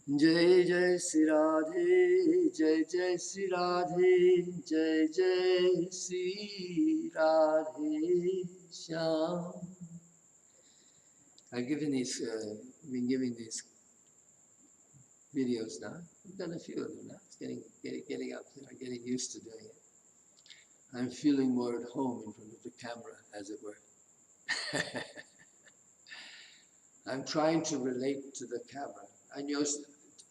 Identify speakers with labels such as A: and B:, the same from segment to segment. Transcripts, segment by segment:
A: Jai Jai Sri Radhe, Jai Jai Sri Radhe, Jai Jai Sri Radhe Shyam. I've given these, been giving these videos now. I've done a few of them now. It's getting up there, getting used to doing it. I'm feeling more at home in front of the camera, as it were. I'm trying to relate to the camera. I know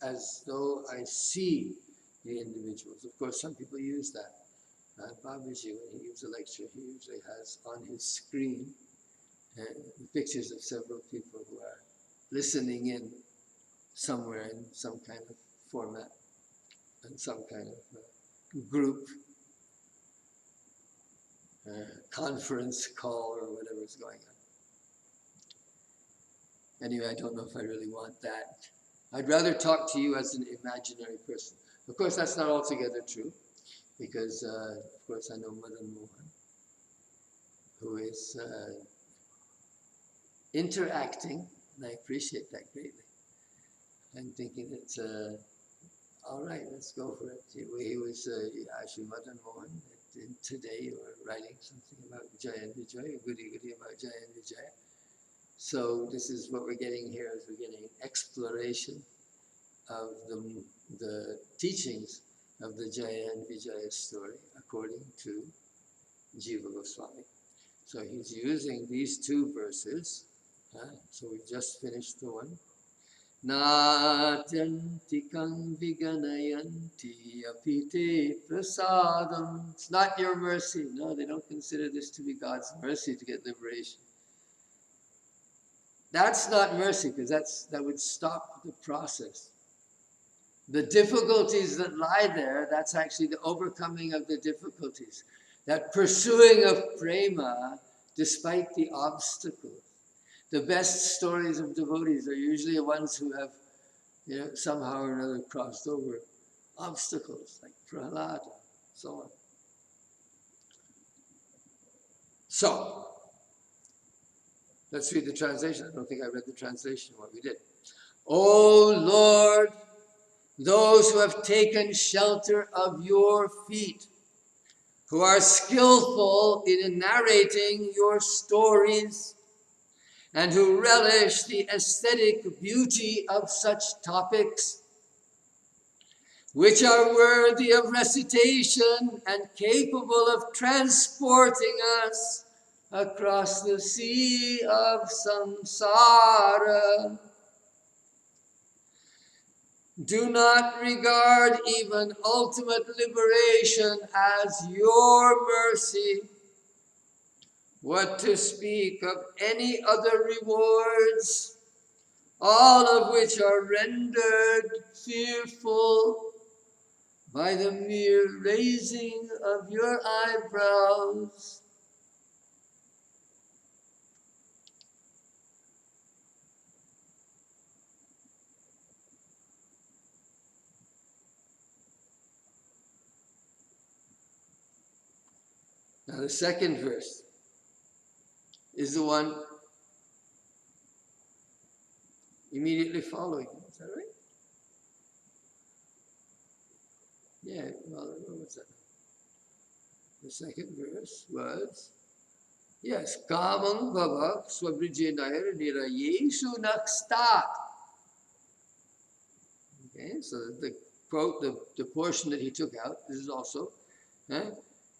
A: as though I see the individuals. Of course, some people use that. Babaji, when he gives a lecture, he usually has on his screen pictures of several people who are listening in somewhere in some kind of format and some kind of group conference call or whatever is going on. Anyway, I don't know if I really want that. I'd rather talk to you as an imaginary person. Of course, that's not altogether true, because, of course, I know Madan Mohan, who is interacting, and I appreciate that greatly. I'm thinking it's all right, let's go for it. He was actually Madan Mohan today, or writing something about Jaya and Vijaya, goody about Jaya and Vijaya. So this is what we're getting here, is we're getting an exploration of the teachings of the Jaya and Vijaya story according to Jiva Goswami. So he's using these two verses. So we just finished the one. Natyantikam viganayanti apite prasadam. It's not your mercy. No, they don't consider this to be God's mercy to get liberation. That's not mercy, because that would stop the process. The difficulties that lie there, that's actually the overcoming of the difficulties. That pursuing of prema despite the obstacles. The best stories of devotees are usually the ones who have, somehow or another crossed over obstacles, like Prahlada, so on. So, let's read the translation. I don't think I read the translation, what we did. O Lord, those who have taken shelter of your feet, who are skillful in narrating your stories, and who relish the aesthetic beauty of such topics, which are worthy of recitation and capable of transporting us across the sea of samsara. Do not regard even ultimate liberation as your mercy. What to speak of any other rewards, all of which are rendered fearful by the mere raising of your eyebrows. Now the second verse is the one immediately following. Is that right? Yeah, well, what was that? The second verse was, yes, Kamam Bhava Swabhrijenayar Nirayeshu Nakstat. Okay, so the quote, the portion that he took out, this is also,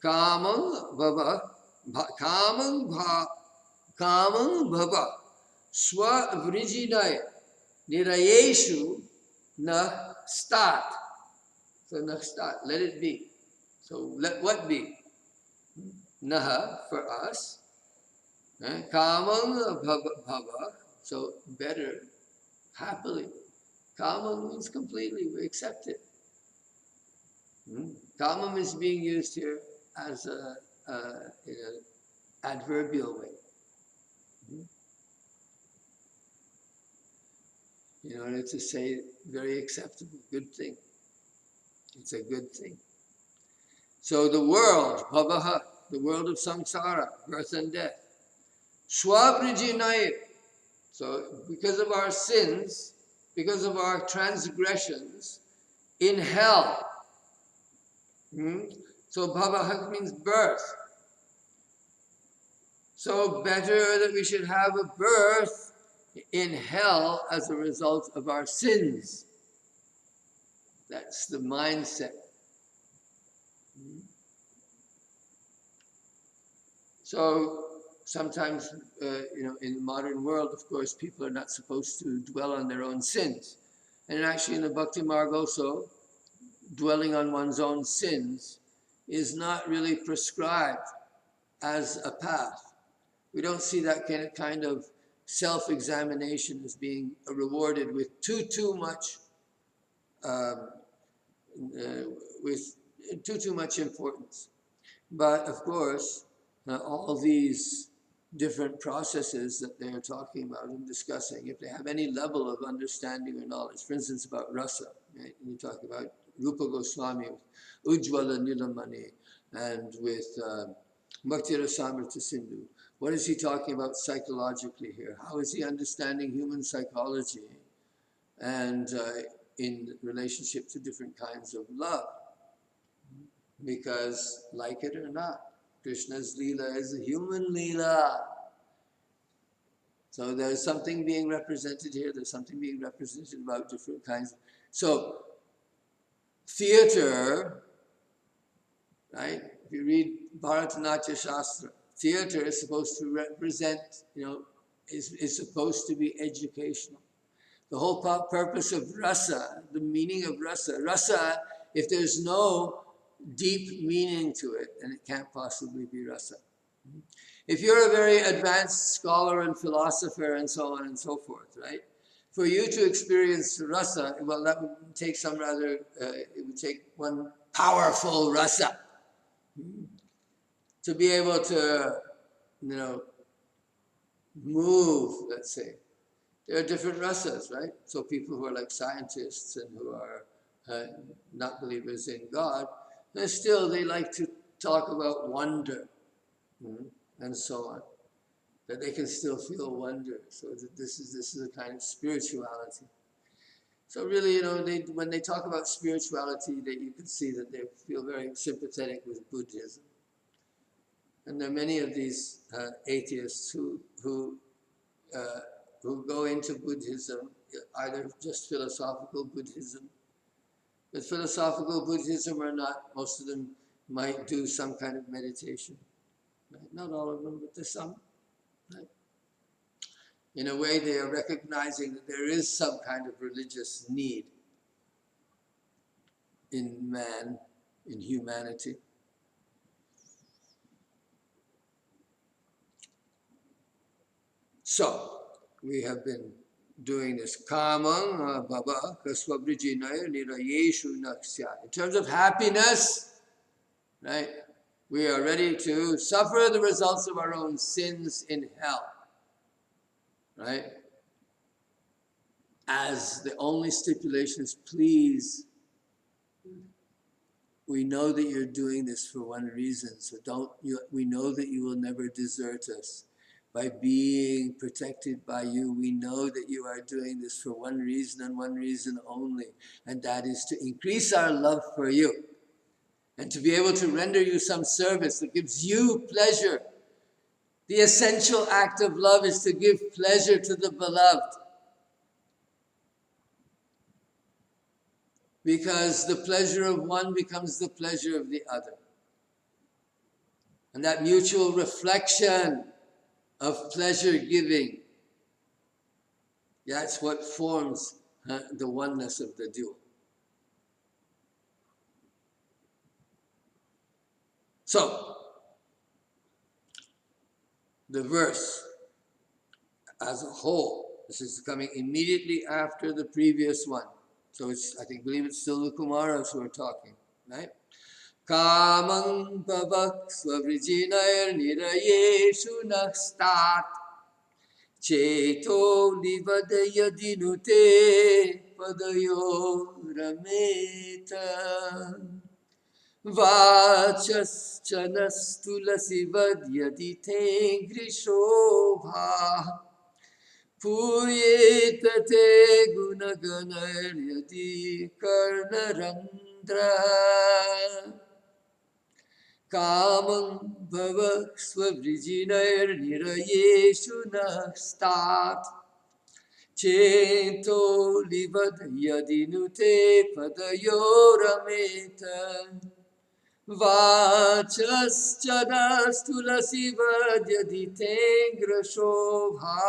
A: Kamam Bhava Swabhrijenayar Nirayeshu Nakstat. So nakstat, let it be. So let what be? Naha, for us. Kamam bhava, so better, happily. Kamam means completely, we accept it. Kamam is being used here as in an adverbial way. In order to say very acceptable, good thing. It's a good thing. So the world, bhavaha, the world of samsara, birth and death. Swabhrijinayat. So because of our sins, because of our transgressions in hell. So bhavah means birth. So better that we should have a birth in hell as a result of our sins. That's the mindset. So sometimes, in the modern world, of course, people are not supposed to dwell on their own sins. And actually in the Bhakti Marg also, dwelling on one's own sins is not really prescribed as a path. We don't see that kind of self-examination as being rewarded with too much importance. But of course, all these different processes that they are talking about and discussing, if they have any level of understanding or knowledge, for instance, about rasa, right? And you talk about Rupa Goswami, Ujjvala Nilamani, and with Bhakti Rasamrita Sindhu. What is he talking about psychologically here? How is he understanding human psychology and in relationship to different kinds of love? Because, like it or not, Krishna's Leela is a human Leela. So there's something being represented here, there's something being represented about different kinds. So, theater, right? If you read Bharatanatya Shastra, theater is supposed to represent, is supposed to be educational. The whole purpose of rasa, the meaning of rasa, if there's no deep meaning to it, then it can't possibly be rasa. If you're a very advanced scholar and philosopher and so on and so forth, right? For you to experience rasa, well, that would take it would take one powerful rasa to be able to, move, let's say. There are different rasas, right? So people who are like scientists and who are not believers in God, and still they like to talk about wonder and so on. That they can still feel wonder. So that this is a kind of spirituality. So really, when they talk about spirituality, you can see that they feel very sympathetic with Buddhism. And there are many of these atheists who go into Buddhism, either just philosophical Buddhism. But philosophical Buddhism or not, most of them might do some kind of meditation. Right? Not all of them, but there's some. Right? In a way, they are recognizing that there is some kind of religious need in man, in humanity. So, we have been doing this. Kamang bhava kasvabrijinaya nirayeshu naksya. In terms of happiness, right? We are ready to suffer the results of our own sins in hell. Right? As the only stipulation is, please, we know that you're doing this for one reason, so we know that you will never desert us. By being protected by you, we know that you are doing this for one reason and one reason only, and that is to increase our love for you and to be able to render you some service that gives you pleasure. The essential act of love is to give pleasure to the beloved. Because the pleasure of one becomes the pleasure of the other. And that mutual reflection of pleasure giving, that's what forms the oneness of the dual. So, the verse as a whole, this is coming immediately after the previous one. So believe it's still the Kumaras who are talking, right? Kamang bhavak svavrijinair nirayeshu nakstat cheto livadaya dinute padayo rameta vachas chanastulasi vadyadite grishobha Puryeta te gunaganar yadi karnarandra Kamam bhava svavrijinair nirayeshu nastat Cento livad yadinute padayorameta Vachas chadas tulasivad yaditengra shobha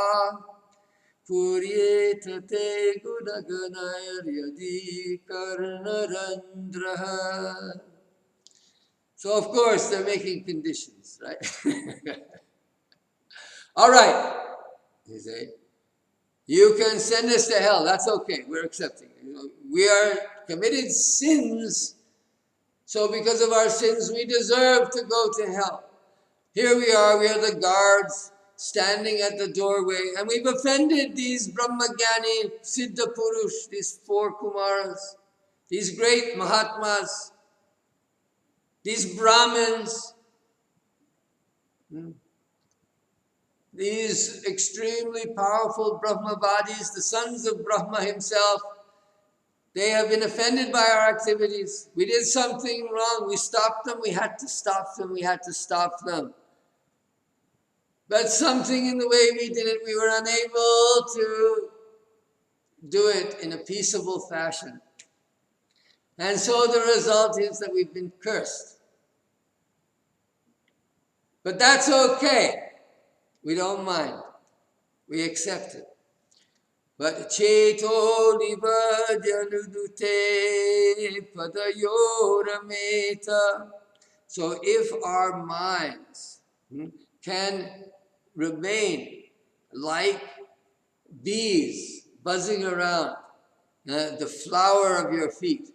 A: Puryeta te gunaganar yadi karnarandraha. So of course they're making conditions, right? All right, you say, you can send us to hell. That's okay. We're accepting. We are committed sins, so because of our sins, we deserve to go to hell. Here we are the guards standing at the doorway, and we've offended these Brahmagyani, Siddha Purush, these 4 Kumaras, these great Mahatmas, these Brahmins, these extremely powerful Brahmavadis, the sons of Brahma himself. They have been offended by our activities. We did something wrong. We stopped them. We had to stop them. We had to stop them. But something in the way we did it, we were unable to do it in a peaceable fashion. And so the result is that we've been cursed. But that's okay. We don't mind. We accept it. But cheto livadyanudute padayorameta. So if our minds can remain like bees buzzing around the flower of your feet.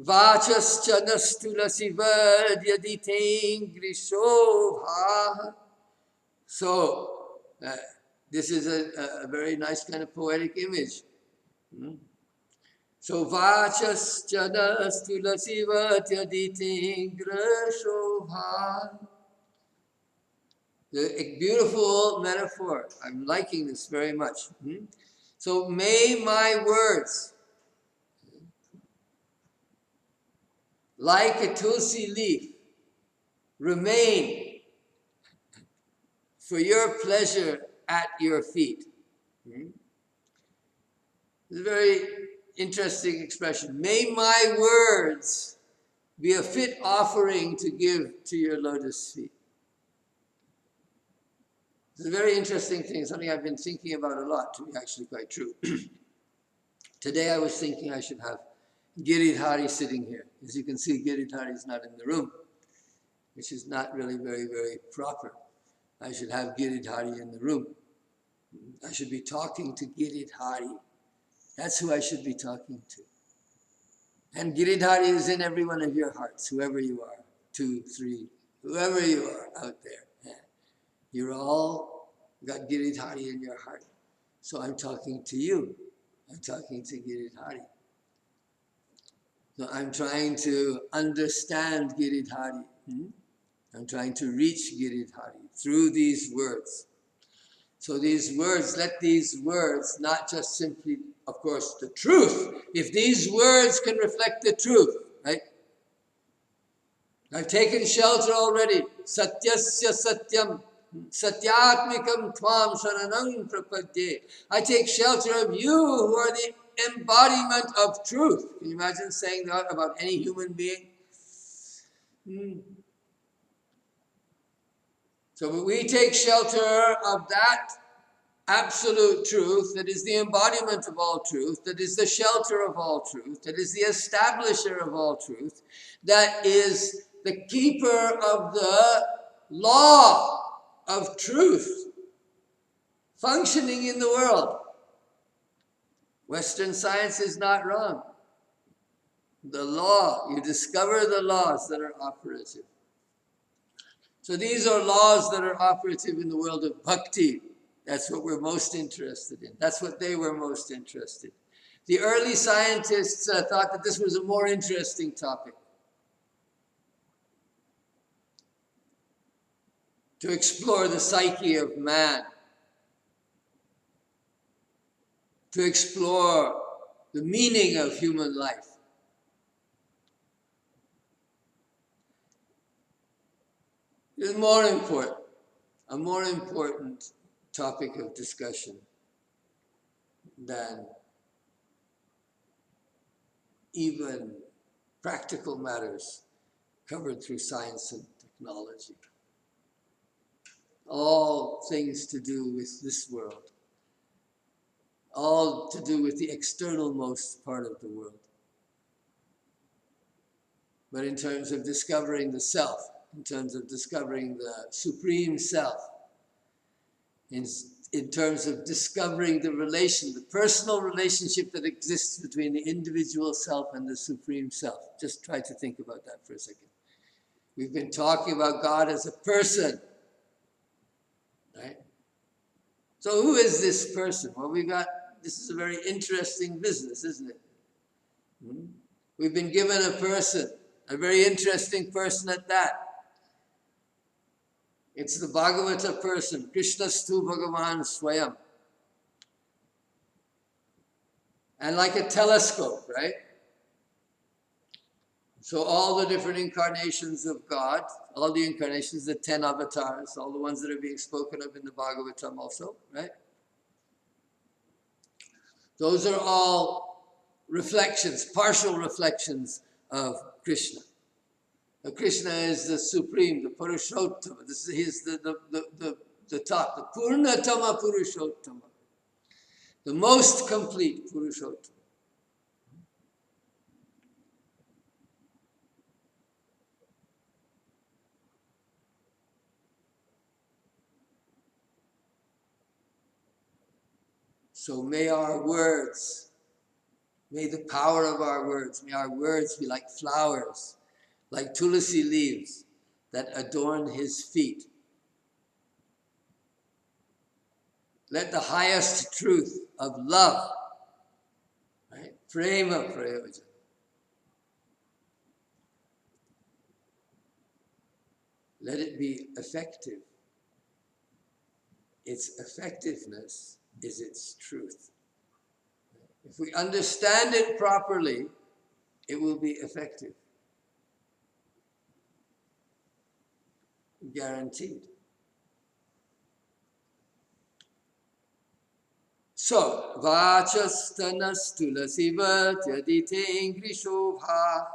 A: Vachascha nastulasivadyaditengri shobha. So this is a very nice kind of poetic image. So vachascha nastulasivadyaditengra shobha. A beautiful metaphor. I'm liking this very much. So may my words, like a tulsi leaf, remain for your pleasure at your feet. It's a very interesting expression. May my words be a fit offering to give to your lotus feet. It's a very interesting thing, something I've been thinking about a lot, to be actually quite true. Today I was thinking I should have Giridhari sitting here. As you can see, Giridhari is not in the room, which is not really very, very proper. I should have Giridhari in the room. I should be talking to Giridhari. That's who I should be talking to. And Giridhari is in every one of your hearts, whoever you are, 2, 3, whoever you are out there. You're all got Giridhari in your heart. So I'm talking to you. I'm talking to Giridhari. So I'm trying to understand Giridhari. I'm trying to reach Giridhari through these words. So these words, let these words not just simply, of course, the truth. If these words can reflect the truth, right? I've taken shelter already. Satyasya satyam. Satyatmikam tvam sharanam prapadye. I take shelter of you who are the embodiment of truth. Can you imagine saying that about any human being? So we take shelter of that absolute truth that is the embodiment of all truth, that is the shelter of all truth, that is the establisher of all truth, that is the keeper of the law of truth functioning in the world. Western science is not wrong. The law, you discover the laws that are operative. So these are laws that are operative in the world of bhakti. That's what we're most interested in. That's what they were most interested in. The early scientists thought that this was a more interesting topic. to explore the psyche of man, to explore the meaning of human life. Is more important, a more important topic of discussion than even practical matters covered through science and technology. All things to do with this world, all to do with the external-most part of the world. But in terms of discovering the self, in terms of discovering the supreme self, in terms of discovering the relation, the personal relationship that exists between the individual self and the supreme self. Just try to think about that for a second. We've been talking about God as a person, right? So who is this person? Well, this is a very interesting business, isn't it? We've been given a person, a very interesting person at that. It's the Bhagavata person, Krishnastu Bhagavan Swayam. And like a telescope, right? So all the different incarnations of God, all the incarnations, the 10 avatars, all the ones that are being spoken of in the Bhagavatam also, right? Those are all reflections, partial reflections of Krishna. Now, Krishna is the supreme, the Purushottama. He's the top, the Purnatama Purushottama, the most complete Purushottama. So may our words, may the power of our words, may our words be like flowers, like tulsi leaves that adorn his feet. Let the highest truth of love, right? Prema prayoja. Let it be effective. Its effectiveness is its truth. If we understand it properly, it will be effective. Guaranteed. So, vachastanas tulasivat yadite ingrishovha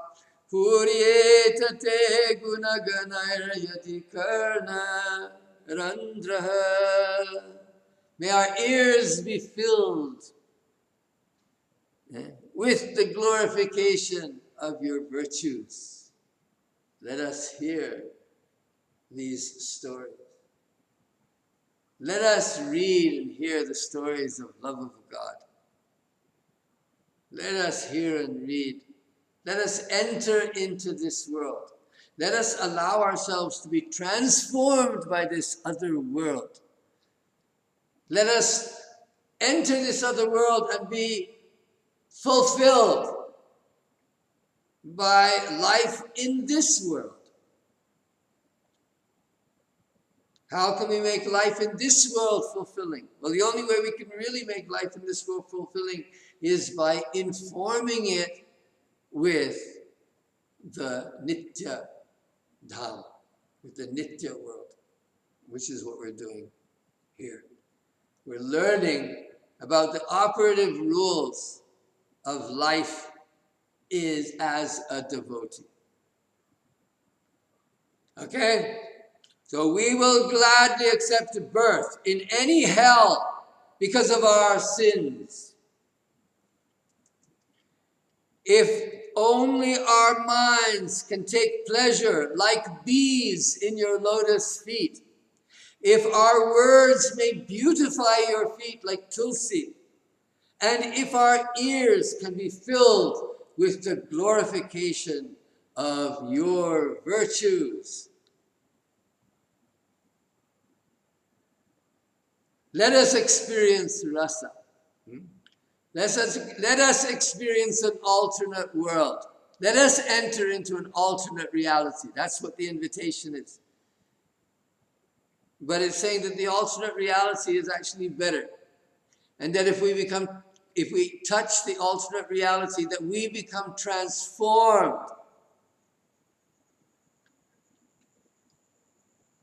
A: puryetate gunaganair yadikarna randraha. May our ears be filled with the glorification of your virtues. Let us hear these stories. Let us read and hear the stories of love of God. Let us hear and read. Let us enter into this world. Let us allow ourselves to be transformed by this other world. Let us enter this other world and be fulfilled by life in this world. How can we make life in this world fulfilling? Well, the only way we can really make life in this world fulfilling is by informing it with the Nitya Dham, with the Nitya world, which is what we're doing here. We're learning about the operative rules of life is as a devotee. Okay? So we will gladly accept birth in any hell because of our sins. If only our minds can take pleasure like bees in your lotus feet. If our words may beautify your feet like tulsi. And if our ears can be filled with the glorification of your virtues. Let us experience rasa. Let us experience an alternate world. Let us enter into an alternate reality. That's what the invitation is. But it's saying that the alternate reality is actually better. And that if we touch the alternate reality, that we become transformed.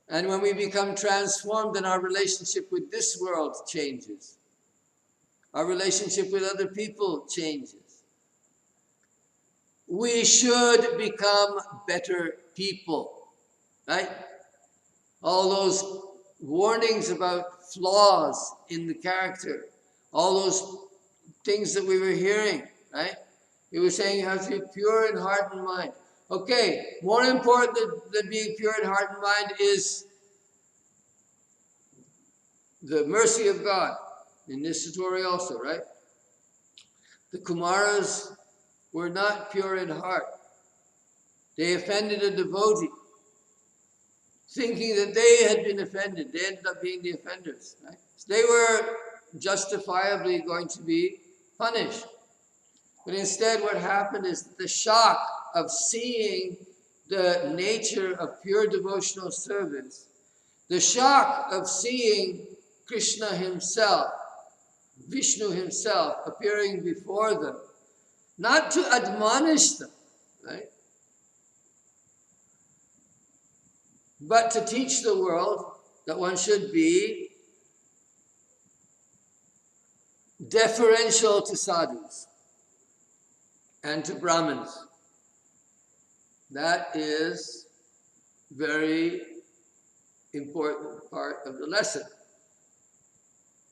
A: And when we become transformed, then our relationship with this world changes. Our relationship with other people changes. We should become better people, right? All those warnings about flaws in the character, all those things that we were hearing, right? He was saying you have to be pure in heart and mind. Okay, more important than being pure in heart and mind is the mercy of God. In this story also, right? The Kumaras were not pure in heart. They offended a devotee, thinking that they had been offended. They ended up being the offenders, right? So they were justifiably going to be punished. But instead what happened is the shock of seeing the nature of pure devotional service, the shock of seeing Krishna himself, Vishnu himself appearing before them, not to admonish them, right? But to teach the world that one should be deferential to sadhus and to Brahmins. That is very important part of the lesson.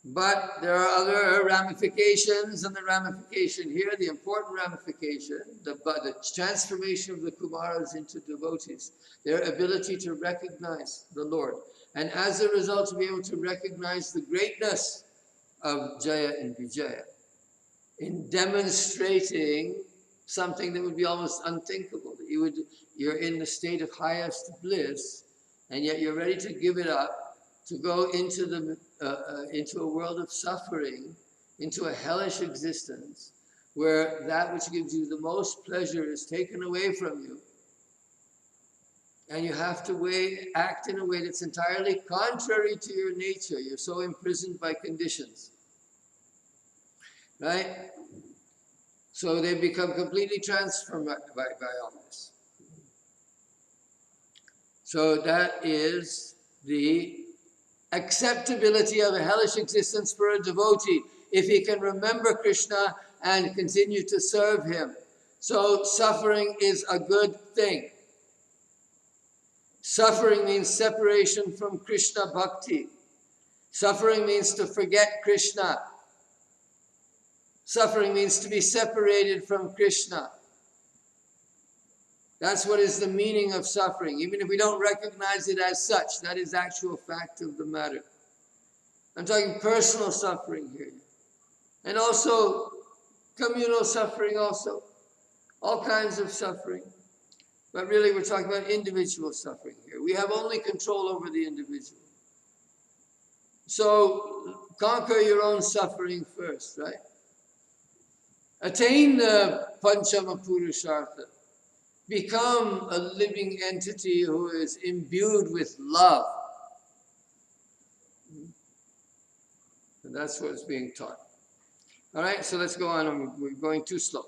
A: But there are other ramifications, and the ramification here, the important ramification, the transformation of the Kumaras into devotees, their ability to recognize the Lord. And as a result, to be able to recognize the greatness of Jaya and Vijaya in demonstrating something that would be almost unthinkable. That you're in the state of highest bliss, and yet you're ready to give it up to go into a world of suffering, into a hellish existence, where that which gives you the most pleasure is taken away from you, and you have to act in a way that's entirely contrary to your nature. You're so imprisoned by conditions, right? So they become completely transformed by all this. So that is the acceptability of a hellish existence for a devotee, if he can remember Krishna and continue to serve him. So suffering is a good thing. Suffering means separation from Krishna bhakti. Suffering means to forget Krishna. Suffering means to be separated from Krishna. That's what is the meaning of suffering. Even if we don't recognize it as such, that is actual fact of the matter. I'm talking personal suffering here. And also communal suffering also. All kinds of suffering. But really we're talking about individual suffering here. We have only control over the individual. So conquer your own suffering first, right? Attain the Panchama Purushartha. Become a living entity who is imbued with love. And that's what is being taught. All right, so let's go on. We're going too slow.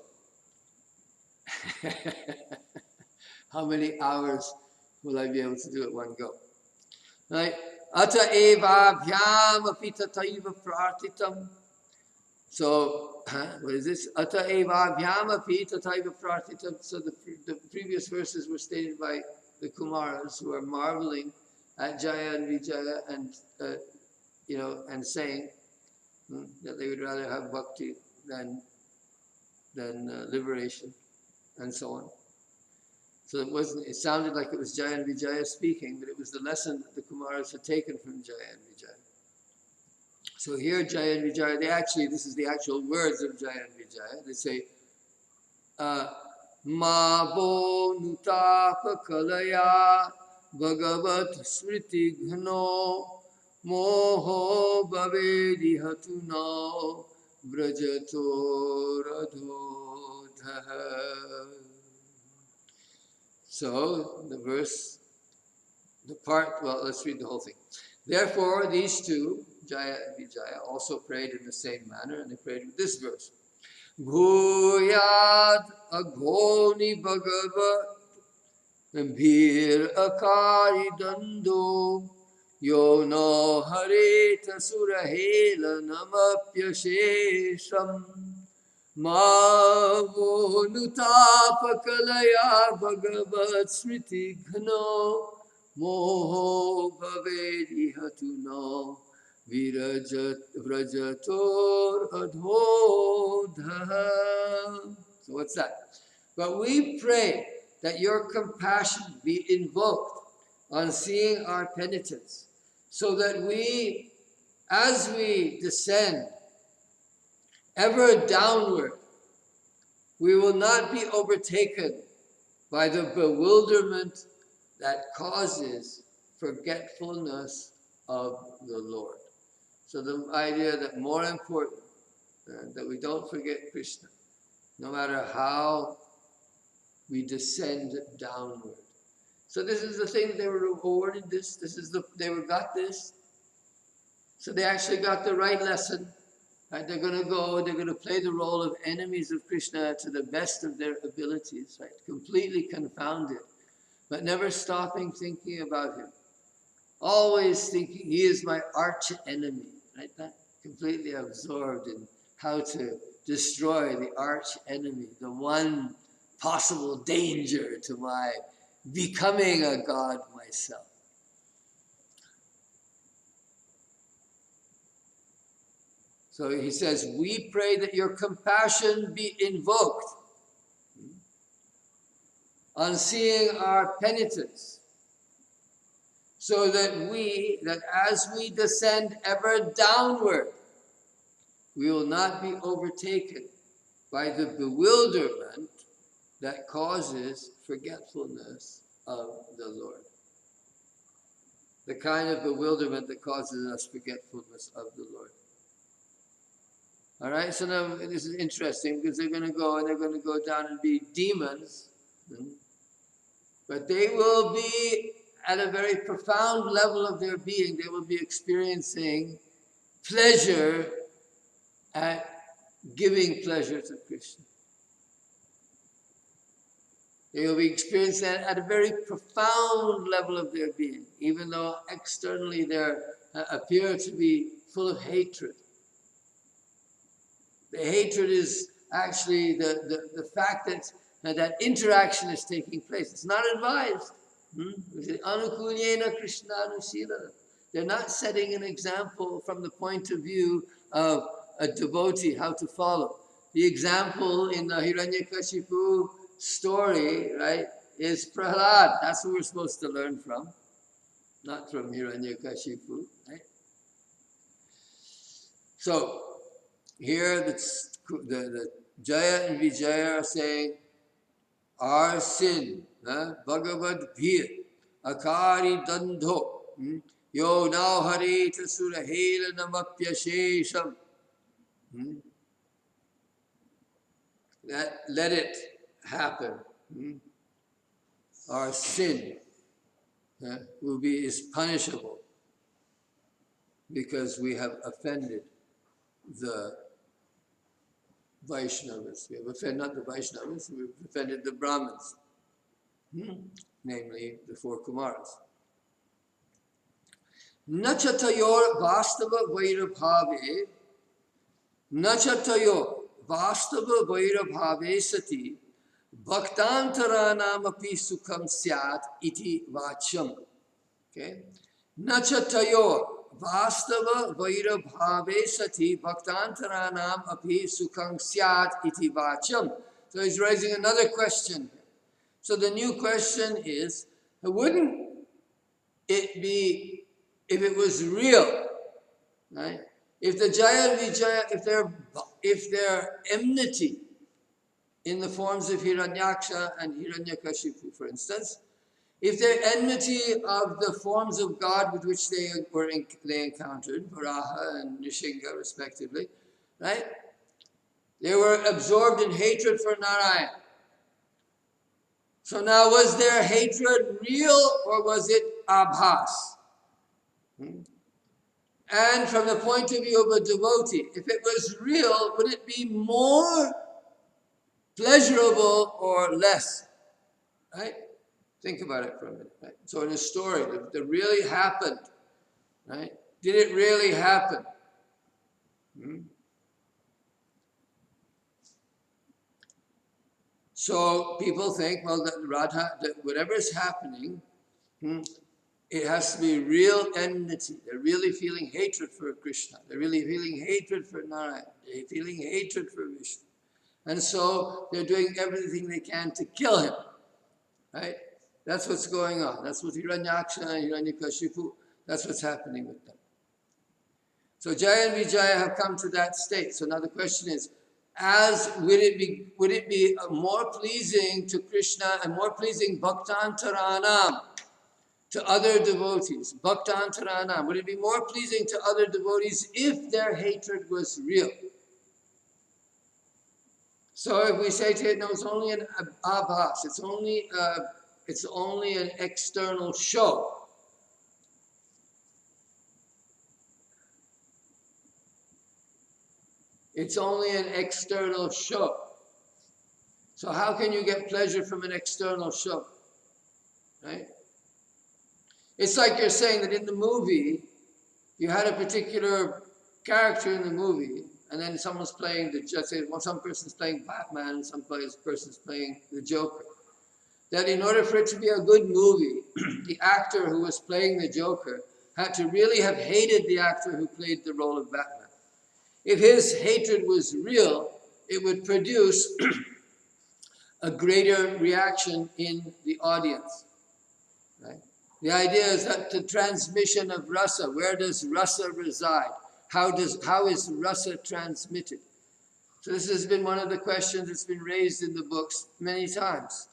A: How many hours will I be able to do at one go? All right. Ata eva bhyam apita taiva prartitam. So, what is this? Ata eva bhyamapi tataiva prartitam. So the previous verses were stated by the Kumaras, who are marveling at Jaya and Vijaya, and and saying that they would rather have bhakti than liberation, and so on. So it sounded like it was Jaya and Vijaya speaking, but it was the lesson that the Kumaras had taken from Jaya and Vijaya. So here, Jaya and Vijaya, this is the actual words of Jaya and Vijaya. They say, Ma bo nutapa kalaya bhagavat smriti ghano moho bhavedi hatuna vrajato radhodha. So, let's read the whole thing. Therefore, these two, Jaya and Vijaya, also prayed in the same manner, and they prayed with this verse. Bhuyad agoni bhagava bhir akari dando yo no hareta surahela namapyashesham Mavo nutapakalaya bhagavat smriti ghano moho bhavedi hatuno vrajator adhodha. So what's that? But we pray that your compassion be invoked on seeing our penitence, so that we, as we descend ever downward, we will not be overtaken by the bewilderment that causes forgetfulness of the Lord. So the idea that more important, that we don't forget Krishna, no matter how we descend downward. So this is the thing, they were awarded this, got this. So they actually got the right lesson. Right? They're going to play the role of enemies of Krishna to the best of their abilities, right? Completely confounded, but never stopping thinking about him. Always thinking he is my arch enemy, right? That completely absorbed in how to destroy the arch enemy, the one possible danger to my becoming a god myself. So he says, we pray that your compassion be invoked on seeing our penitence, so that as we descend ever downward, we will not be overtaken by the bewilderment that causes forgetfulness of the Lord. The kind of bewilderment that causes us forgetfulness of the Lord. All right, so now this is interesting because they're going to go down and be demons, but they will be at a very profound level of their being. They will be experiencing pleasure at giving pleasure to Krishna. They will be experiencing that at a very profound level of their being, even though externally they appear to be full of hatred. The hatred is actually the fact that interaction is taking place. It's not advised. Anukulyena Krishna Anusila. They're not setting an example from the point of view of a devotee, how to follow. The example in the Hiranyakashipu story, right, is Prahlad. That's what we're supposed to learn from, not from Hiranyakashipu, right? So, here the Jaya and Vijaya are saying, our sin, Bhagavad Bhir, Akari Dandho, Yo now Harita Surahela Namapyashesham. Let it happen. Our sin is punishable because we have offended the Vaishnavas. We have offended not the Vaishnavas, we've offended the Brahmins, namely the four Kumaras. Nachatayor vastava vairabhave, nachatayor vastava vairabhave sati, bhaktantaranam api sukham syat iti vacham. Okay? Nachatayor vastava vairabhave sati, bhaktantaranam api sukham syat iti vacham. So he's raising another question. So the new question is, wouldn't it be, if it was real, right? If the Jaya and Vijaya, if their enmity in the forms of Hiranyaksha and Hiranyakashipu, for instance, if their enmity of the forms of God with which they encountered, Varaha and Nishinga respectively, right? They were absorbed in hatred for Narayan. So now, was their hatred real or was it abhas? And from the point of view of a devotee, if it was real, would it be more pleasurable or less? Right? Think about it for a minute. Right? So in a story that really happened, right? Did it really happen? So people think, well, that Radha, that whatever is happening, it has to be real enmity. They're really feeling hatred for Krishna. They're really feeling hatred for Narayan. They're feeling hatred for Vishnu. And so they're doing everything they can to kill him. Right? That's what's going on. That's what Hiranyaksha and Hiranyakashipu, that's what's happening with them. So Jaya and Vijaya have come to that state. So now the question is, would it be more pleasing to Krishna and more pleasing Bhaktantaranam to other devotees? Bhaktantaranam, would it be more pleasing to other devotees if their hatred was real? So if we say to it, no, it's only an abhas, it's only an external show. It's only an external show. So how can you get pleasure from an external show? Right? It's like you're saying that in the movie, you had a particular character in the movie, and then someone's playing some person's playing Batman and some person's playing the Joker. That in order for it to be a good movie, the actor who was playing the Joker had to really have hated the actor who played the role of Batman. If his hatred was real, it would produce a greater reaction in the audience. Right? The idea is that the transmission of rasa, where does rasa reside? How is rasa transmitted? So this has been one of the questions that's been raised in the books many times.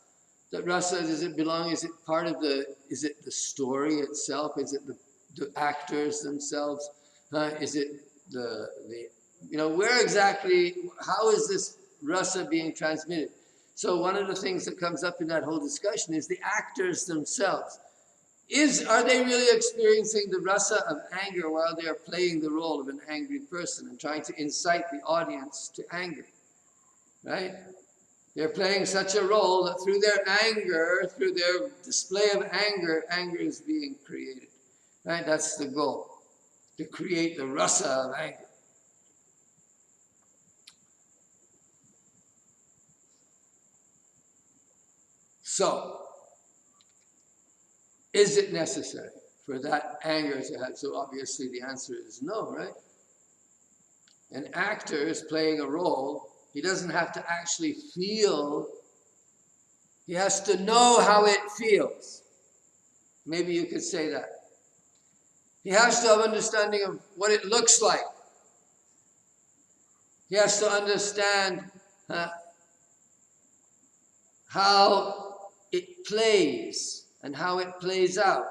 A: That rasa, is it the story itself? Is it the actors themselves? Is it where exactly, how is this rasa being transmitted? So one of the things that comes up in that whole discussion is the actors themselves. Are they really experiencing the rasa of anger while they are playing the role of an angry person and trying to incite the audience to anger? Right? They're playing such a role that through their anger, through their display of anger, anger is being created. Right? That's the goal, to create the rasa of anger. So, is it necessary for that anger to have? So obviously the answer is no, right? An actor is playing a role. He doesn't have to actually feel. He has to know how it feels. Maybe you could say that. He has to have understanding of what it looks like. He has to understand how it plays and how it plays out.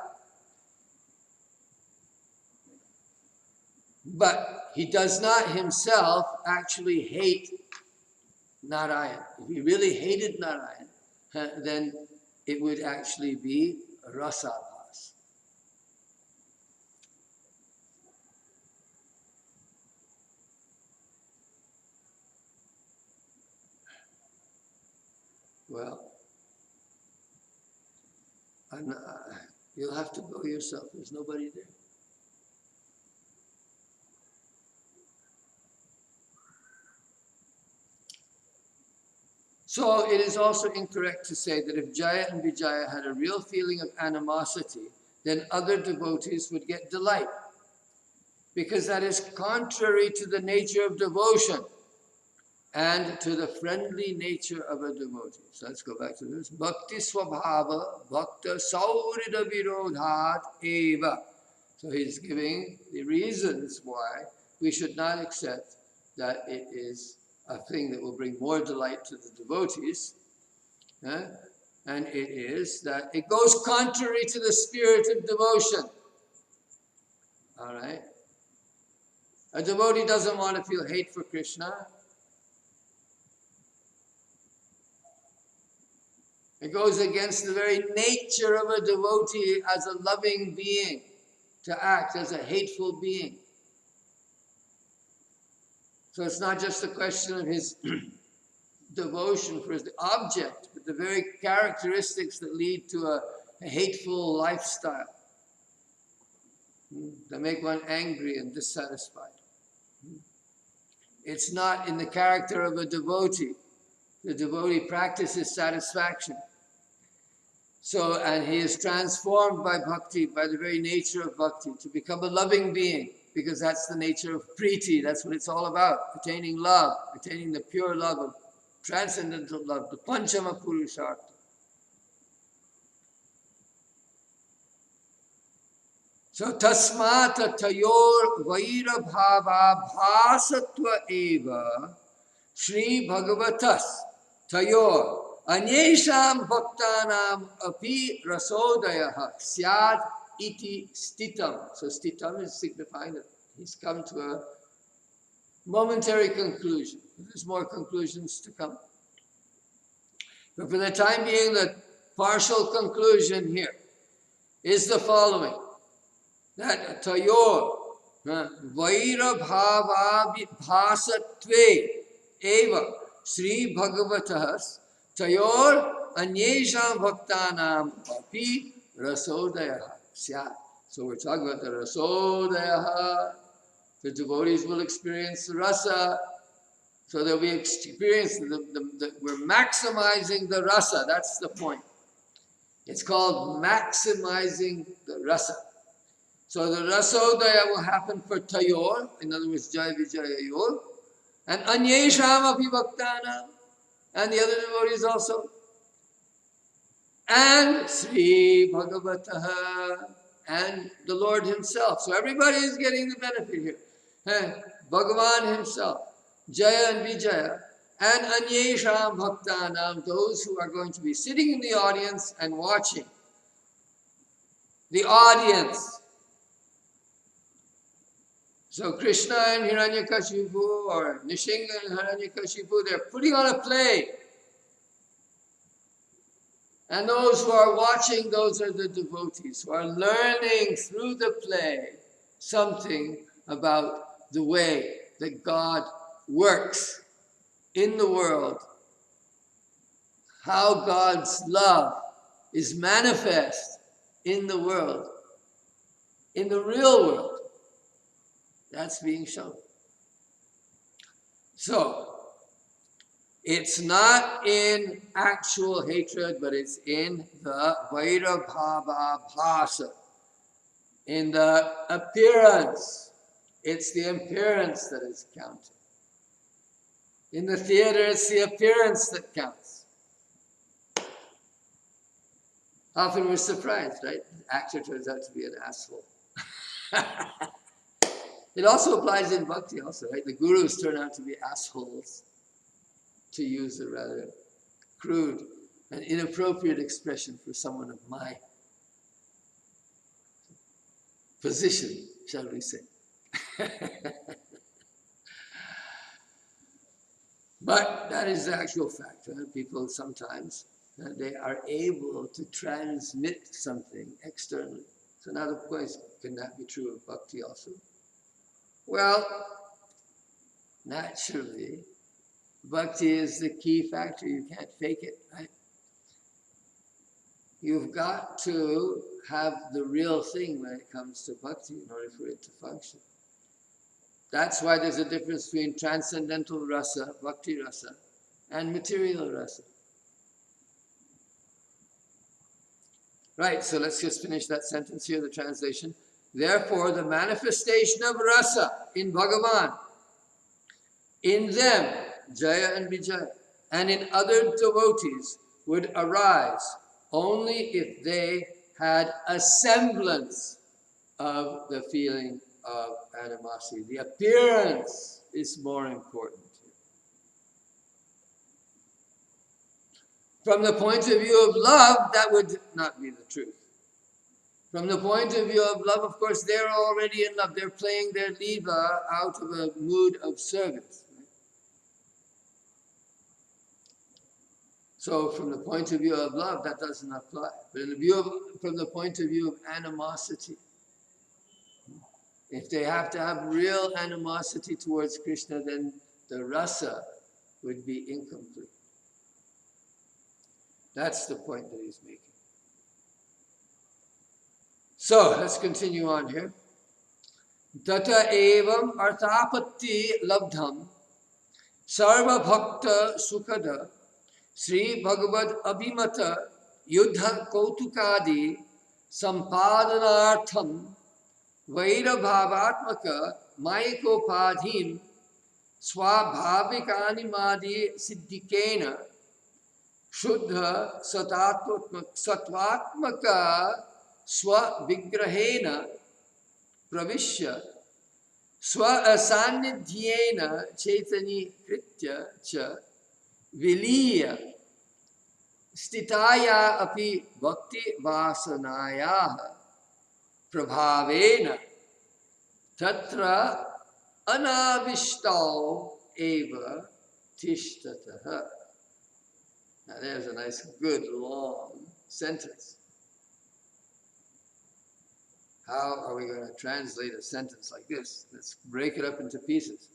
A: But he does not himself actually hate Narayan. If he really hated Narayan, then it would actually be rasabhas. Well, you'll have to go yourself. There's nobody there. So it is also incorrect to say that if Jaya and Vijaya had a real feeling of animosity, then other devotees would get delight. Because that is contrary to the nature of devotion and to the friendly nature of a devotee. So let's go back to this. Bhakti swabhava bhakta saurida virodhat eva. So he's giving the reasons why we should not accept that it is a thing that will bring more delight to the devotees. And it is that it goes contrary to the spirit of devotion. All right? A devotee doesn't want to feel hate for Krishna. It goes against the very nature of a devotee as a loving being to act as a hateful being. So it's not just a question of his devotion for the object, but the very characteristics that lead to a hateful lifestyle, that make one angry and dissatisfied. It's not in the character of a devotee. The devotee practices satisfaction. So, and he is transformed by bhakti, by the very nature of bhakti, to become a loving being, because that's the nature of priti. That's what it's all about, attaining love, attaining the pure love of transcendental love, the panchama purushartha. So, tasmata tayor vaira bhava bhasatva eva Shri Bhagavatas tayor anyesham bhaktanam api rasodayaha syad iti stitam. So stitam is signifying that he's come to a momentary conclusion. There's more conclusions to come. But for the time being, the partial conclusion here is the following. That tayor vaira bhava bhasatve eva Sri Bhagavatas tayor anyesham bhaktanam api rasodayaha syat. So we're talking about the rasodayaha. The devotees will experience the rasa. So they'll be experiencing we're maximizing the rasa. That's the point. It's called maximizing the rasa. So the rasodaya will happen for tayor, in other words, jaya vijaya yor, and anyesham api bhaktana, and the other devotees also, and Sri Bhagavataha, and the Lord himself. So everybody is getting the benefit here. Bhagavan himself, Jaya and Vijaya, and anyesham bhaktanam, those who are going to be sitting in the audience and watching. The audience. So Krishna and Hiranyakashipu, or Nishinga and Hiranyakashipu, they're putting on a play. And those who are watching, those are the devotees who are learning through the play something about the way that God works in the world, how God's love is manifest in the world, in the real world. That's being shown. So, it's not in actual hatred, but it's in the vaira bhava bhasa, in the appearance. It's the appearance that is counted. In the theater, it's the appearance that counts. Often we're surprised, right? The actor turns out to be an asshole. It also applies in bhakti also, right? The gurus turn out to be assholes, to use a rather crude and inappropriate expression for someone of my position, shall we say. But that is the actual fact. People sometimes, they are able to transmit something externally. So now the question, can that be true of bhakti also? Well, naturally, bhakti is the key factor. You can't fake it, right? You've got to have the real thing when it comes to bhakti in order for it to function. That's why there's a difference between transcendental rasa, bhakti rasa, and material rasa. Right, so let's just finish that sentence here, the translation. Therefore, the manifestation of rasa in Bhagavan, in them, Jaya and Vijaya, and in other devotees would arise only if they had a semblance of the feeling of animosity. The appearance is more important. From the point of view of love, that would not be the truth. From the point of view of love, of course, they're already in love. They're playing their lila out of a mood of service. So from the point of view of love, that doesn't apply. But from the point of view of animosity, if they have to have real animosity towards Krishna, then the rasa would be incomplete. That's the point that he's making. So let's continue on here. Tata evam arthapatti labdham sarva bhakta sukhada Sri Bhagavad Abhimata Yuddha Kautukadi Sampadanartham Vairabhavatmaka Maikopadhim Swabhavikanimadi Siddhikena Shuddha Satvatmaka Swavigrahena Pravishya Swa Asannidhyena Chaitani Kritya Cha Viliya Stitaya api bhakti vasanaya prabhavena tatra anavishtav eva tishtataha. Now there's a nice, good, long sentence. How are we going to translate a sentence like this? Let's break it up into pieces.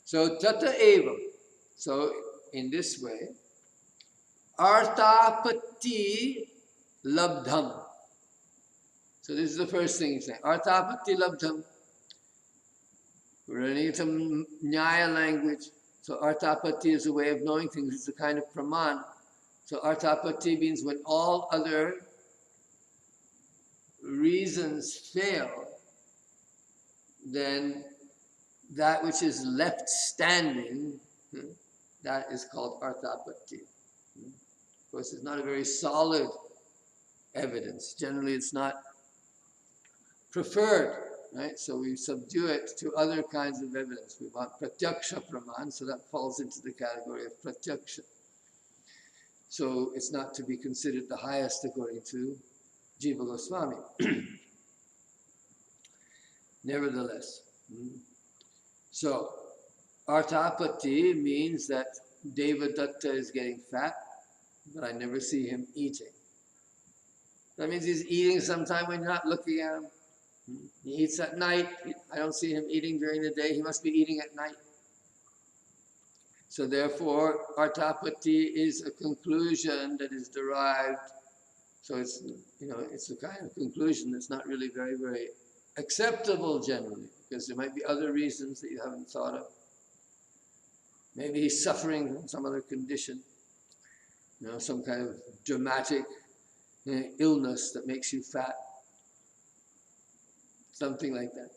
A: So tata eva. So in this way, arthapatti labdham. So this is the first thing he's saying. Arthapatti labdham. We're running into Nyaya language. So arthapatti is a way of knowing things. It's a kind of praman. So arthapatti means when all other reasons fail, then that which is left standing, that is called arthapatti. Of course, it's not a very solid evidence. Generally, it's not preferred, right? So we subdue it to other kinds of evidence. We want pratyaksha praman, so that falls into the category of pratyaksha. So it's not to be considered the highest according to Jiva Goswami. Nevertheless, so arthapatti means that Devadatta is getting fat, but I never see him eating. That means he's eating sometime when you're not looking at him. He eats at night. I don't see him eating during the day. He must be eating at night. So therefore, arthapatti is a conclusion that is derived. So it's, it's a kind of conclusion that's not really very, very acceptable generally, because there might be other reasons that you haven't thought of. Maybe he's suffering from some other condition, some kind of dramatic illness that makes you fat. Something like that.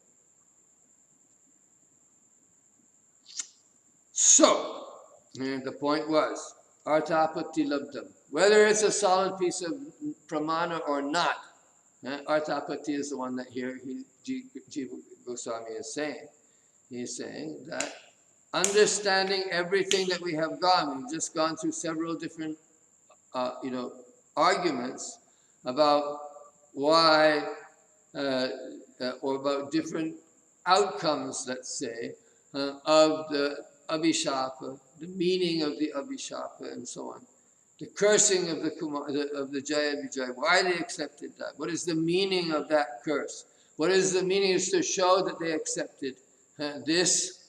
A: So, the point was, arthapatti labdham. Whether it's a solid piece of pramana or not, arthapatti is the one that here Jiva Goswami is saying. He's saying that understanding everything that we have we've just gone through several different, arguments about why, or about different outcomes, let's say, of the abhishapa, the meaning of the abhishapa, and so on. The cursing of the Jaya Vijaya, why they accepted that. What is the meaning of that curse? What is the meaning? Is to show that they accepted this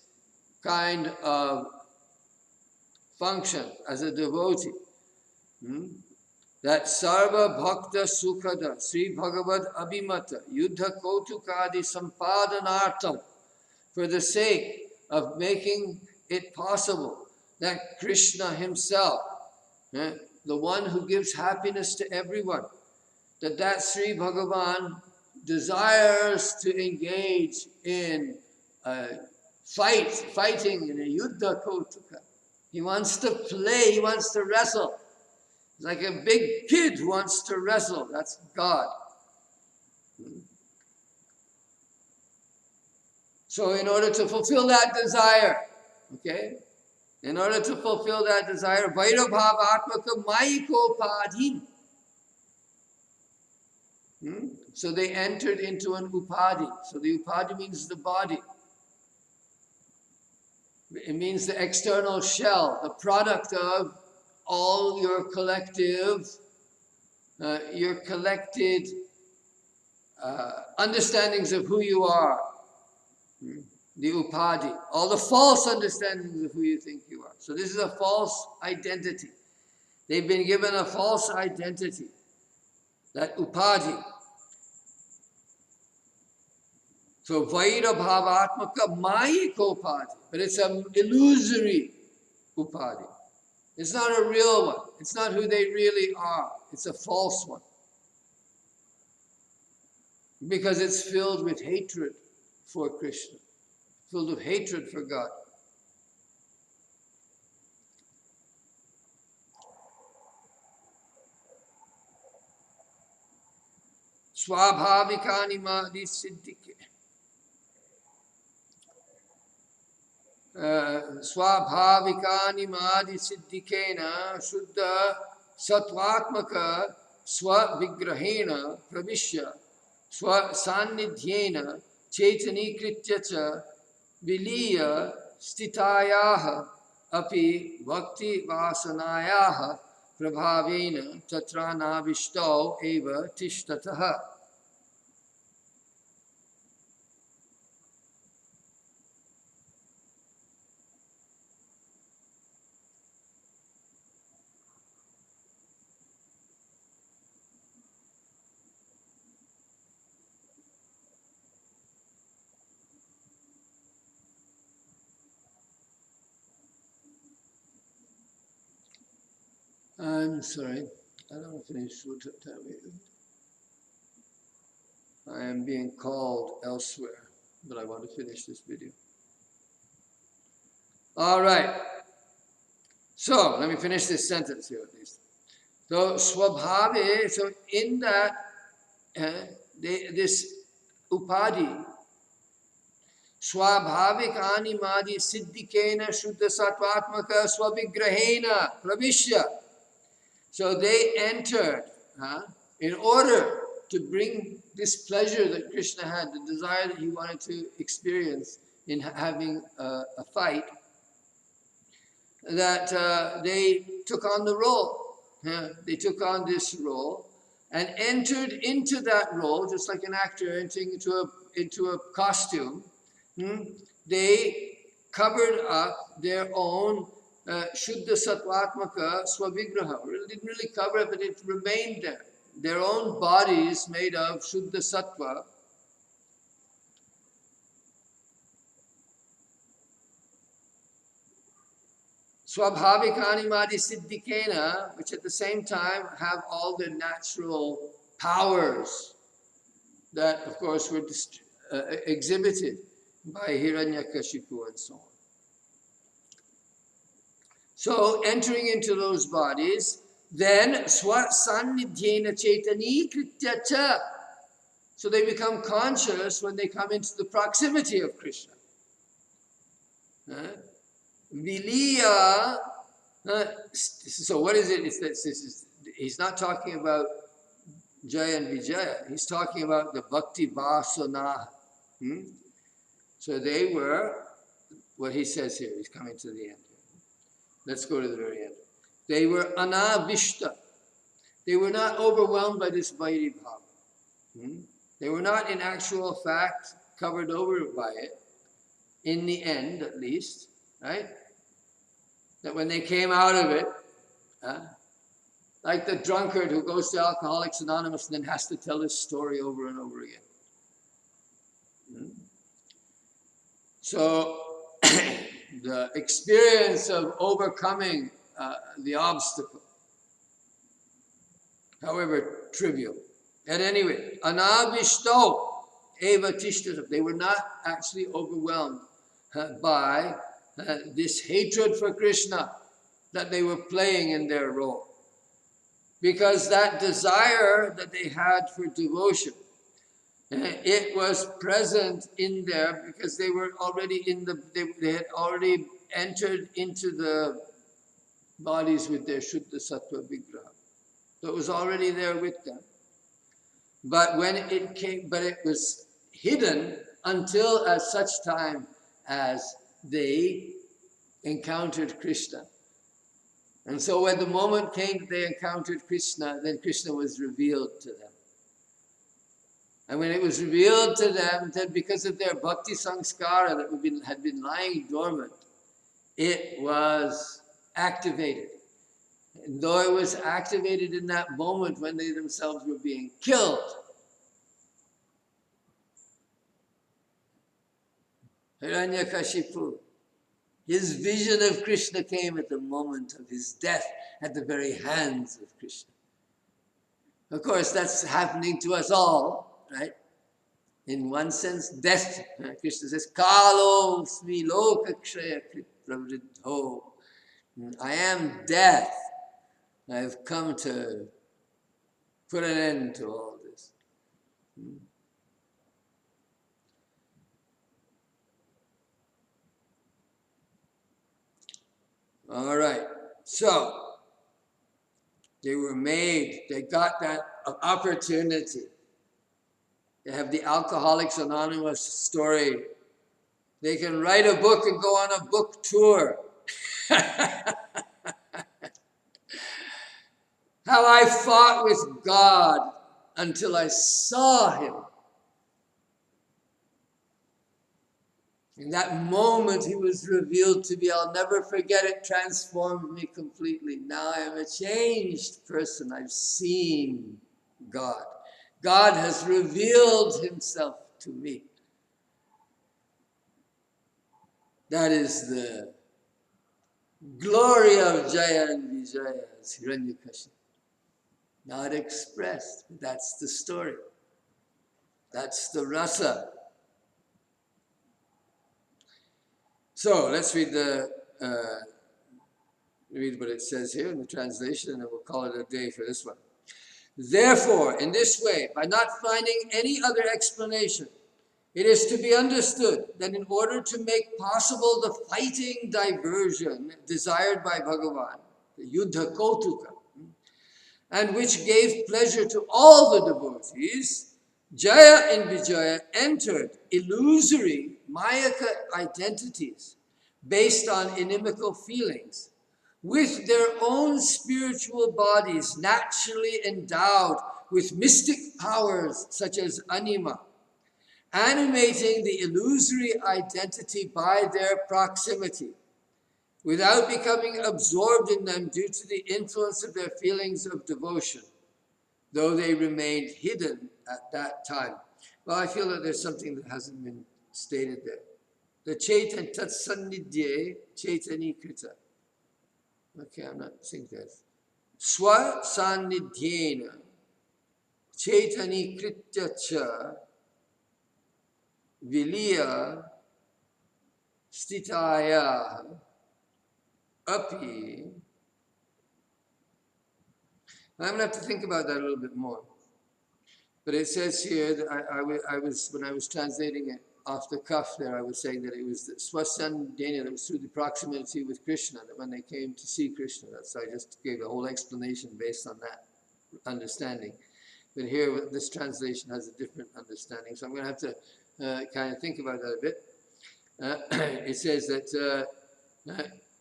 A: kind of function as a devotee. That sarva bhakta sukhada Sri Bhagavad Abhimata Yuddha Kautukadi Sampadanartham, for the sake of making it possible that Krishna himself, the one who gives happiness to everyone, that Sri Bhagavan desires to engage in fighting in a yuddha kautuka. He wants to play, he wants to wrestle. He's like a big kid who wants to wrestle. That's God. So in order to fulfill that desire, in order to fulfill that desire, Vairabhavatmaka Maikopadhim. So they entered into an upadhi. So the upadhi means the body. It means the external shell, the product of all your collected understandings of who you are. the upadhi, all the false understandings of who you think you are. So this is a false identity. They've been given a false identity, that upadhi. So Vaira Bhavatmaka Mayika upadhi, but it's an illusory upadhi. It's not a real one. It's not who they really are. It's a false one. Because it's filled with hatred for Krishna, filled with hatred for God. Swabhavikani Madi Siddhike. Swabhavikani Madi Siddhikena Shuddha Satvatmaka Swavigrahena Pravishya Swa Sannidhyena Chaitani Cha Viliya Stitayaha Api Bhakti Vasanayaha Prabhavena Tatra Navishto Eva Tishtataha. I'm sorry, I don't finish. I am being called elsewhere, but I want to finish this video. All right. So let me finish this sentence here at least. So swabhave. So in that, this upadhi, swabhavik animadi siddhikena shuddha sattvatmaka swavigrahena pravishya. So they entered in order to bring this pleasure that Krishna had, the desire that he wanted to experience in having a fight, that they took on the role. They took on this role and entered into that role, just like an actor entering into a costume. They covered up their own Shuddha Sattvatmaka Swavigraha. It didn't really cover it, but it remained there. Their own bodies made of Shuddha Sattva. Swabhavikani Madi Siddhikena, which at the same time have all the natural powers that, of course, were exhibited by Hiranyakashipu and so on. So entering into those bodies, then Sannidhyena Chaitani Kritya Cha. So they become conscious when they come into the proximity of Krishna. Viliya. So what is it? He's not talking about Jaya and Vijaya. He's talking about the Bhakti Vasana. So they were, what he says here, he's coming to the end. Let's go to the very end. They were anavishta. They were not overwhelmed by this vairi bhava. They were not in actual fact covered over by it, in the end at least, right? That when they came out of it, like the drunkard who goes to Alcoholics Anonymous and then has to tell his story over and over again. So the experience of overcoming the obstacle, however trivial. At any rate, anavishto eva tishtata. They were not actually overwhelmed by this hatred for Krishna that they were playing in their role. Because that desire that they had for devotion, it was present in there because they were already they had already entered into the bodies with their Shuddha Sattva Vigraha. So it was already there with them. But when it came, but it was hidden until at such time as they encountered Krishna. And so when the moment came that they encountered Krishna, then Krishna was revealed to them. And when it was revealed to them that because of their bhakti samskara that had been lying dormant, it was activated. And though it was activated in that moment when they themselves were being killed, Hiranyakashipu, his vision of Krishna came at the moment of his death at the very hands of Krishna. Of course, that's happening to us all, right? In one sense, death. Krishna says, Kalo smi lokakshaya pravriddho. I am death. I have come to put an end to all this. All right. So, they were made, they got that opportunity. They have the Alcoholics Anonymous story. They can write a book and go on a book tour. How I fought with God until I saw him. In that moment he was revealed to me. I'll never forget it, transformed me completely. Now I am a changed person. I've seen God. God has revealed himself to me. That is the glory of Jaya and Vijaya as Hiranyakashipu. Not expressed, but that's the story. That's the rasa. So let's read what it says here in the translation, and we'll call it a day for this one. Therefore, in this way, by not finding any other explanation, it is to be understood that in order to make possible the fighting diversion desired by Bhagavan, the Yuddha Kautuka, and which gave pleasure to all the devotees, Jaya and Vijaya entered illusory Mayaka identities based on inimical feelings, with their own spiritual bodies naturally endowed with mystic powers such as anima, animating the illusory identity by their proximity, without becoming absorbed in them due to the influence of their feelings of devotion, though they remained hidden at that time. Well, I feel that there's something that hasn't been stated there. The Chaitan Tat Sannidhye Chaitani Krita. Okay, I'm not saying that. Swa Sannidhyena Chaitani Kritya Cha Viliya Stitaya Api. I'm going to have to think about that a little bit more. But it says here that I was when I was translating it off the cuff there, I was saying that it was the Swasandhena, that was through the proximity with Krishna, that when they came to see Krishna. So I just gave a whole explanation based on that understanding. But here, this translation has a different understanding. So I'm going to have to kind of think about that a bit. It says that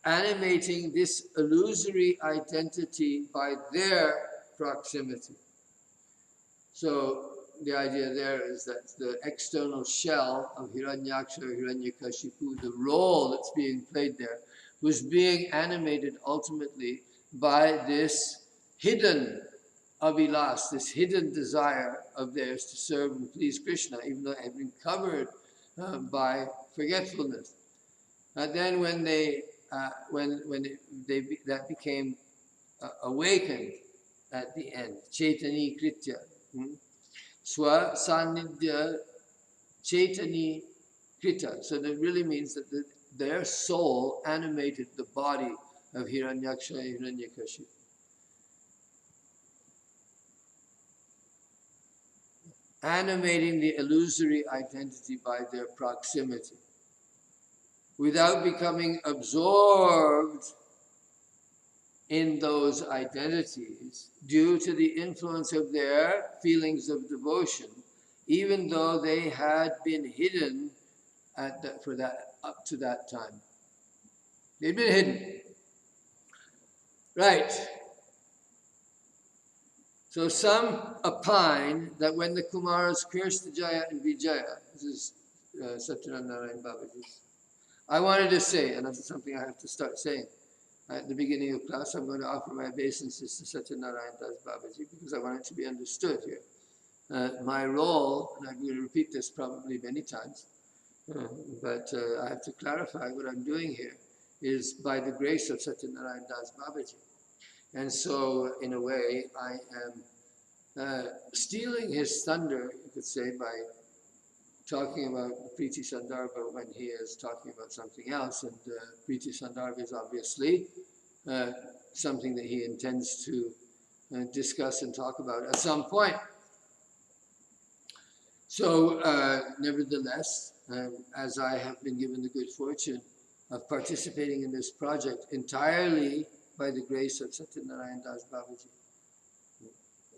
A: animating this illusory identity by their proximity. So the idea there is that the external shell of Hiranyaksha or Hiranyakashipu, the role that's being played there, was being animated ultimately by this hidden abhilas, this hidden desire of theirs to serve and please Krishna, even though it had been covered by forgetfulness. And then when that became awakened at the end, Chaitani Kritya, Swa Sanidhya Chaitani Krita. So that really means that their soul animated the body of Hiranyaksha and Hiranyakashipu. Animating the illusory identity by their proximity, without becoming absorbed in those identities due to the influence of their feelings of devotion, even though they had been hidden up to that time. They'd been hidden. Right. So some opine that when the Kumaras cursed Jaya and Vijaya, this is Satyanarayana Narayan Babaji's. I wanted to say, and that's something I have to start saying, at the beginning of class, I'm going to offer my obeisances to Satyanarayana Das Babaji because I want it to be understood here. My role, and I'm going to repeat this probably many times, but I have to clarify what I'm doing here, is by the grace of Satyanarayana Das Babaji. And so, in a way, I am stealing his thunder, you could say, by talking about Priti Sandarbha when he is talking about something else. And Priti Sandarbha is obviously something that he intends to discuss and talk about at some point. So, nevertheless, as I have been given the good fortune of participating in this project entirely by the grace of Satyanarayana Das Babaji,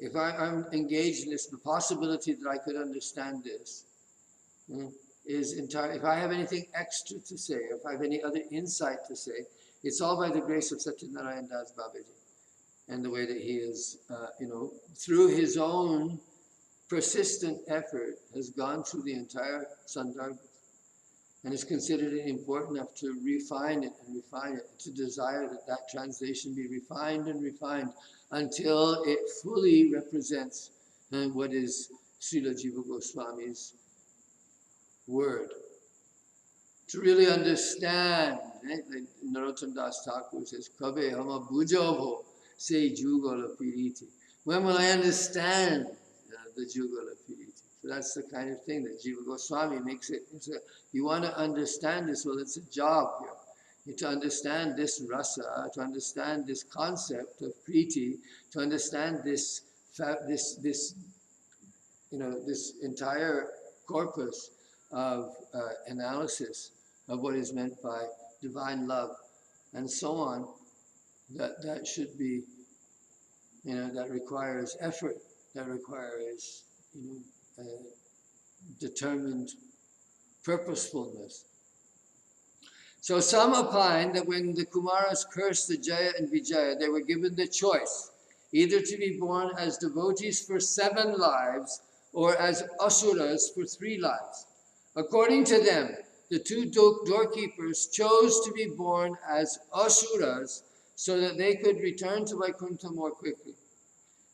A: if I'm engaged in this, the possibility that I could understand this is entire. If I have anything extra to say, if I have any other insight to say, it's all by the grace of Satyanarayana Das Babaji and the way that he is, through his own persistent effort, has gone through the entire Sandarbha and has considered it important enough to refine it, to desire that that translation be refined and refined until it fully represents what is Srila Jiva Goswami's word. To really understand, like Narottam Das Thakur says, Kabe hama bujavo se jugala piriti. When will I understand the jugala piriti? So that's the kind of thing that Jiva Goswami makes it. You want to understand this, well, it's a job here. You to understand this rasa, to understand this concept of priti, to understand this entire corpus of analysis of what is meant by divine love, and so on. That should be, that requires effort. That requires, determined purposefulness. So some opine that when the Kumaras cursed the Jaya and Vijaya, they were given the choice either to be born as devotees for 7 lives or as asuras for 3 lives. According to them, the 2 doorkeepers chose to be born as asuras so that they could return to Vaikuntha more quickly.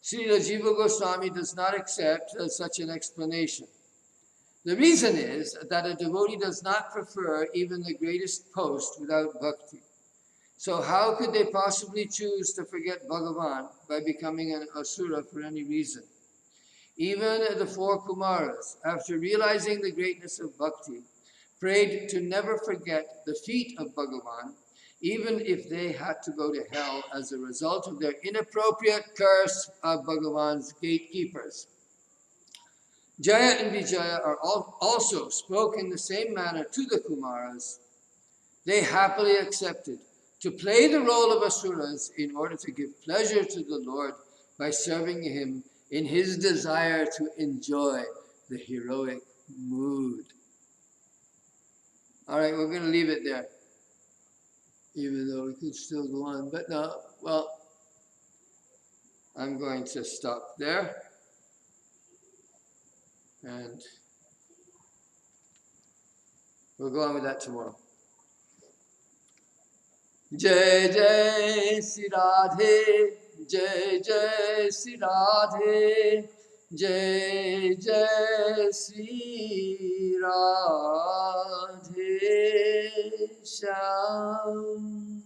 A: Srila Jiva Goswami does not accept such an explanation. The reason is that a devotee does not prefer even the greatest post without bhakti. So how could they possibly choose to forget Bhagavan by becoming an asura for any reason? Even the 4 Kumaras, after realizing the greatness of bhakti, prayed to never forget the feet of Bhagavan, even if they had to go to hell as a result of their inappropriate curse of Bhagavan's gatekeepers. Jaya and Vijaya are also spoke in the same manner to the Kumaras. They happily accepted to play the role of asuras in order to give pleasure to the Lord by serving him in his desire to enjoy the heroic mood. All right, we're going to leave it there, even though we could still go on. But no, well, I'm going to stop there. And we'll go on with that tomorrow. Jai Jai Sri Radhe, Jai Jai Sri Radhe, Jai Jai Sri Radhe Shyam.